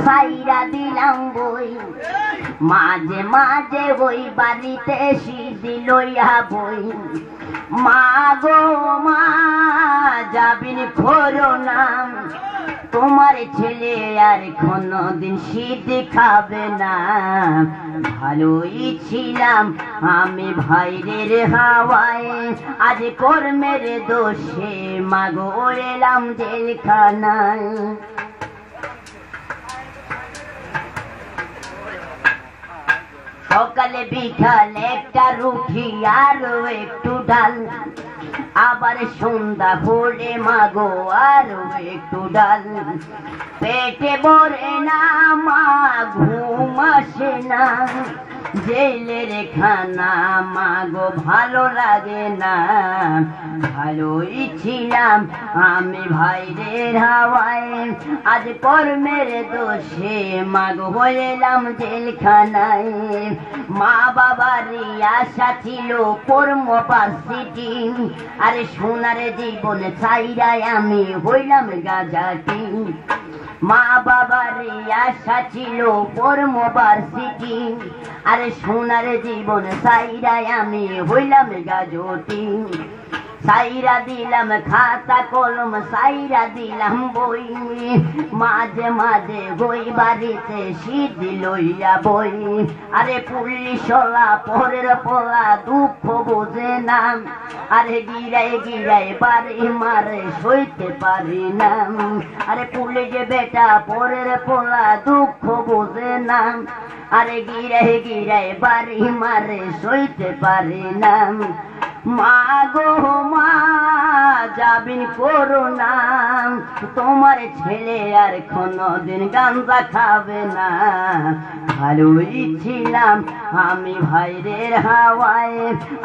সাইরা দিলাম বই মাঝে মাঝে ওই বাড়িতে সিঁড়ি লইয়া বই মা গো মা যাবিন খোরো না তোমার ছেলে আর কোনদিন সিদ্ধি খাবে না ভালোই ছিলাম আমি ভাইরের হাওয়ায় আজ কর্মের দোষে মাগো এলাম জেলখানায় সকালে বিকালে একটা রুটি আর একটু ডাল আবার সন্ধ্যা হলে মাগো আর একটু ডাল পেটে ভরে না মা ঘুম আসে না জেলের খানা মাগো ভালো লাগে না ভালোই ছিলাম আমি ভাইরের হাওয়ায় আজ কর্মের দোষে মাগো হইলাম জেলখানায় মা বাবার আশা ছিল কর্মপার্সিটি আরে সোনার জীবন ছাইরাই আমি হইলাম গাজাটি মা বাবার আশা ছিল কর্মপার্সিটি আরে সোনার জীবন ছাইরাই আমি হইলাম গাজটি সাইরা দিলাম খাতা কলম সাইরা দিলাম বই মাঝে মাঝে বই বাড়িতে সিদ্ধি লইয়া বই আরে পুলিশলা পরের পোলা দুঃখ বোঝে না আরে গিরায় গিরায় বাড়ি মারে সইতে পারি না আরে পুলিশ বেটা পরের পোলা দুঃখ বোঝে না আরে গিরায় গিরায় বাড়ি মারে সইতে পারি না মা গো মা যাবিন করো না তোমার ছেলে আর কোনদিন গাঁজা খাবে না ভালোই ছিলাম আমি ভাইরের হাওয়ায়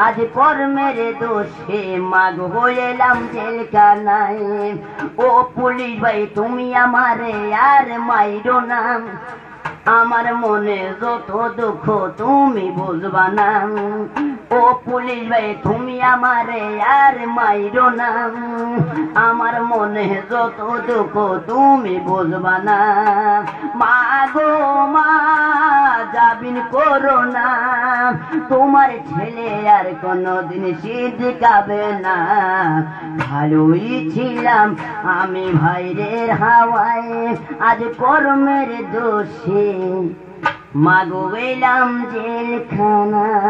আজ কর্মের দোষে মাগ হইলাম জেলখানায় ও পুলিশ ভাই তুমি আমারে আর মাইরো না আমার মনে যত দুঃখ তুমি বুঝবা না ও পুলিশ ভাই তুমি আমারে আর মাইরো না আমার মনে যত দুঃখ তুমি বুঝবা না মা গো মা যাবিন করো না তোমার ছেলে আর কোনদিন সিদ্ধি খাবে না ভালোই ছিলাম আমি ভাইরের হাওয়ায় আজ কর্মের দোষে মাগো এলাম জেলখানায়।